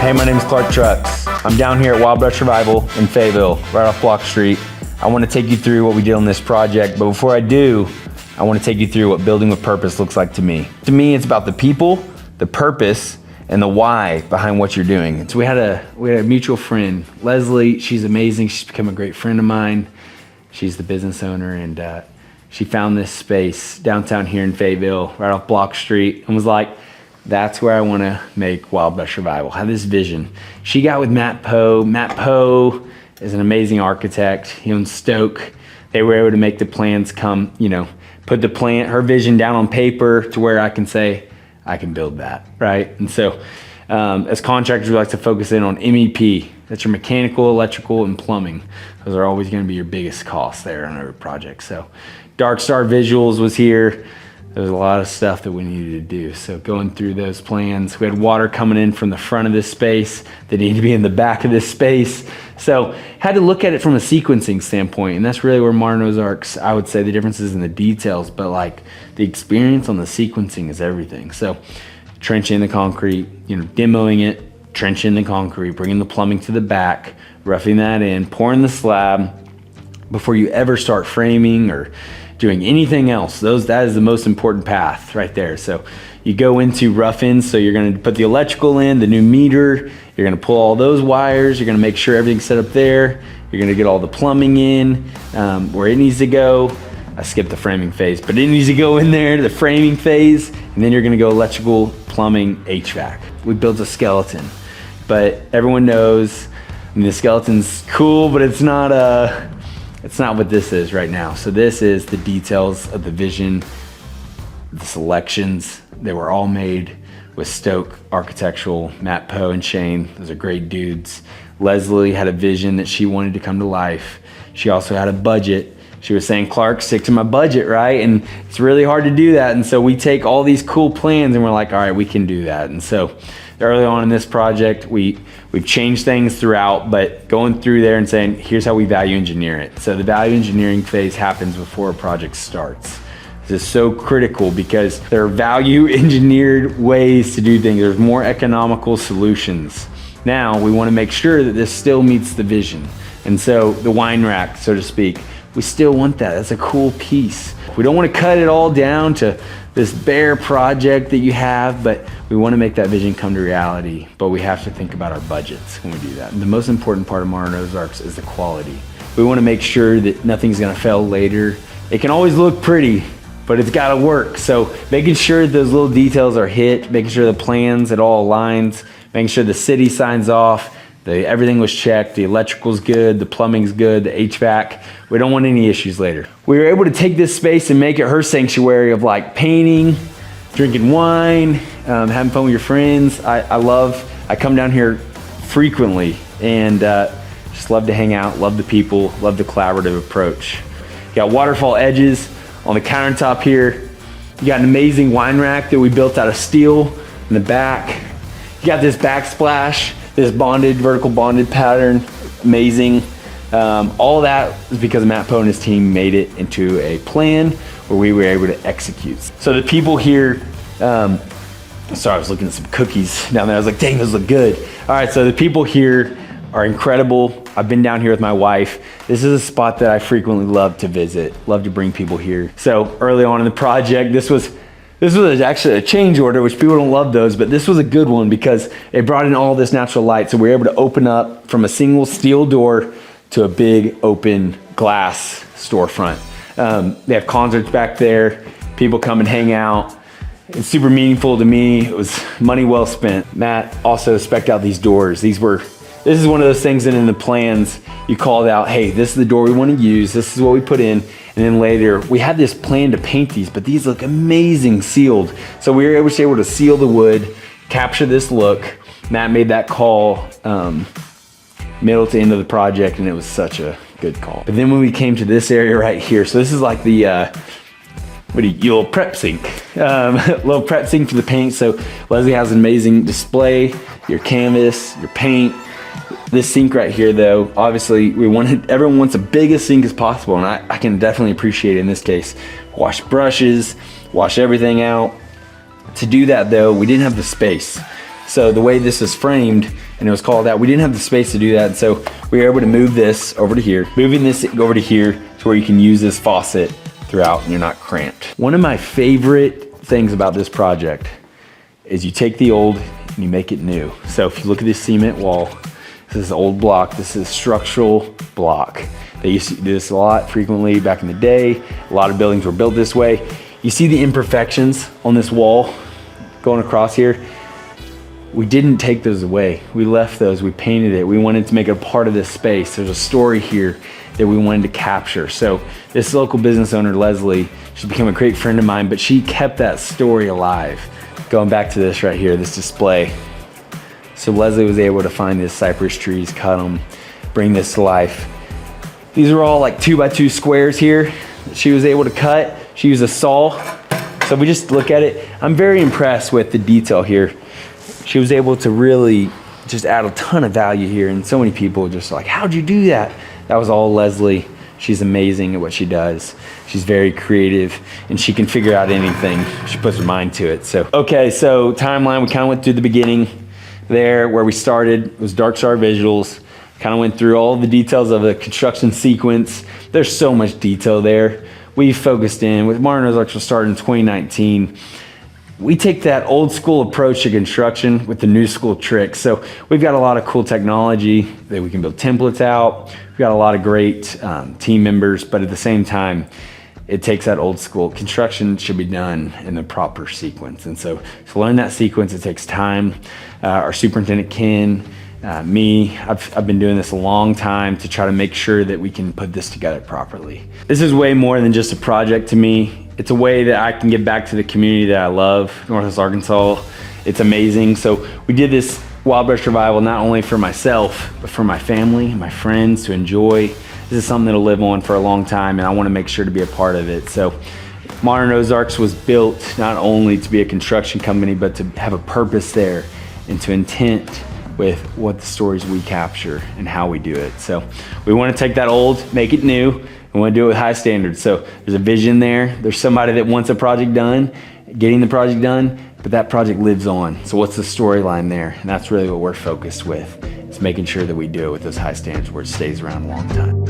Hey, my name is Clark Trucks. I'm down here at Wild Brush Survival in Fayetteville, right off Block Street. I want to take you through what we did on this project, but before I do, I want to take you through what building with purpose looks like to me. To me, it's about the people, the purpose, and the why behind what you're doing. And so we had a mutual friend, Leslie. She's amazing. She's become a great friend of mine. She's the business owner, and she found this space downtown here in Fayetteville, right off Block Street, and was like, that's where I want to make Wild Brush Survival. Have this vision. She got with Matt Poe. Matt Poe is an amazing architect. He owns Stoke. They were able to make the plans come, put the plan, her vision down on paper to where I can say, I can build that, right? And so as contractors, we like to focus in on MEP. That's your mechanical, electrical, and plumbing. Those are always gonna be your biggest costs there on every project. So Dark Star Visuals was here. There was a lot of stuff that we needed to do. So going through those plans, we had water coming in from the front of this space that needed to be in the back of this space. So had to look at it from a sequencing standpoint, and that's really where modern Ozarks, I would say the difference is in the details, but like the experience on the sequencing is everything. So trenching the concrete, demoing it, trenching the concrete, bringing the plumbing to the back, roughing that in, pouring the slab before you ever start framing or doing anything else. That is the most important path right there. So you go into rough-in, so you're gonna put the electrical in, the new meter, you're gonna pull all those wires, you're gonna make sure everything's set up there, you're gonna get all the plumbing in where it needs to go. I skipped the framing phase, but it needs to go in there, the framing phase, and then you're gonna go electrical, plumbing, HVAC. We built a skeleton, but everyone knows, the skeleton's cool, but it's not what this is right now. So this is the details of the vision, the selections. They were all made with Stoke Architectural, Matt Poe and Shane. Those are great dudes. Leslie had a vision that she wanted to come to life. She also had a budget. She was saying, Clark, stick to my budget, right? And it's really hard to do that. And so we take all these cool plans and we're like, all right, we can do that. And so early on in this project, we've changed things throughout, but going through there and saying, here's how we value engineer it. So the value engineering phase happens before a project starts. This is so critical because there are value engineered ways to do things. There's more economical solutions. Now we want to make sure that this still meets the vision. And so the wine rack, so to speak, we still want that. That's a cool piece. We don't want to cut it all down to this bare project that you have, but we want to make that vision come to reality, but we have to think about our budgets when we do that. And the most important part of modern Ozarks is the quality. We want to make sure that nothing's going to fail later. It can always look pretty, but it's got to work. So making sure those little details are hit, making sure the plans, it all aligns, making sure the city signs off, everything was checked, the electrical's good, the plumbing's good, the HVAC. We don't want any issues later. We were able to take this space and make it her sanctuary of like painting, drinking wine, having fun with your friends. I come down here frequently and just love to hang out, love the people, love the collaborative approach. You got waterfall edges on the countertop here. You got an amazing wine rack that we built out of steel in the back. You got this backsplash, this vertical bonded pattern, amazing. All that is because Matt Poe and his team made it into a plan where we were able to execute. So the people here, sorry, I was looking at some cookies down there. I was like, dang, those look good. All right, so the people here are incredible. I've been down here with my wife. This is a spot that I frequently love to visit, love to bring people here. So early on in the project, this was actually a change order, which people don't love those, but this was a good one because it brought in all this natural light. So we were able to open up from a single steel door to a big open glass storefront. They have concerts back there. People come and hang out. It's super meaningful to me. It was money well spent. Matt also spec'd out these doors. This is one of those things that in the plans you called out, hey, this is the door we want to use. This is what we put in. And then later, we had this plan to paint these, but these look amazing sealed. So we were able to seal the wood, capture this look. Matt made that call middle to end of the project, and it was such a good call. But then when we came to this area right here, so this is like the, your prep sink. Little prep sink for the paint. So Leslie has an amazing display, your canvas, your paint. This sink right here though, obviously everyone wants the biggest sink as possible, and I can definitely appreciate it in this case. Wash brushes, wash everything out. To do that though, we didn't have the space. So the way this is framed, and it was called out. We didn't have the space to do that, so we were able to move this over to here. Moving this over to here to where you can use this faucet throughout and you're not cramped. One of my favorite things about this project is you take the old and you make it new. So if you look at this cement wall, this is old block, this is structural block. They used to do this a lot frequently back in the day. A lot of buildings were built this way. You see the imperfections on this wall going across here? We didn't take those away. We left those, we painted it. We wanted to make it a part of this space. There's a story here that we wanted to capture. So this local business owner, Leslie, she's become a great friend of mine, but she kept that story alive. Going back to this right here, this display. So Leslie was able to find these cypress trees, cut them, bring this to life. These are all like 2x2 squares here that she was able to cut. She used a saw. So we just look at it. I'm very impressed with the detail here. She was able to really just add a ton of value here, and so many people just like, how'd you do that? That was all Leslie. She's amazing at what she does. She's very creative and she can figure out anything. She puts her mind to it. So, okay, so timeline, we kind of went through the beginning there where we started. It was Dark Star Visuals. Kind of went through all the details of the construction sequence. There's so much detail there. We focused in with Martin Ozarks was started in 2019. We take that old school approach to construction with the new school tricks. So we've got a lot of cool technology that we can build templates out. We've got a lot of great team members, but at the same time, it takes that old school. Construction should be done in the proper sequence. And so to learn that sequence, it takes time. Our superintendent, Ken, me, I've been doing this a long time to try to make sure that we can put this together properly. This is way more than just a project to me. It's a way that I can give back to the community that I love, Northwest Arkansas. It's amazing. So we did this Wild Brush Revival not only for myself, but for my family, my friends to enjoy. This is something that'll live on for a long time, and I want to make sure to be a part of it. So Modern Ozarks was built not only to be a construction company, but to have a purpose there and to intent with what the stories we capture and how we do it. So we want to take that old, make it new. We want to do it with high standards. So there's a vision there. There's somebody that wants a project done, getting the project done, but that project lives on. So what's the storyline there? And that's really what we're focused with. It's making sure that we do it with those high standards where it stays around a long time.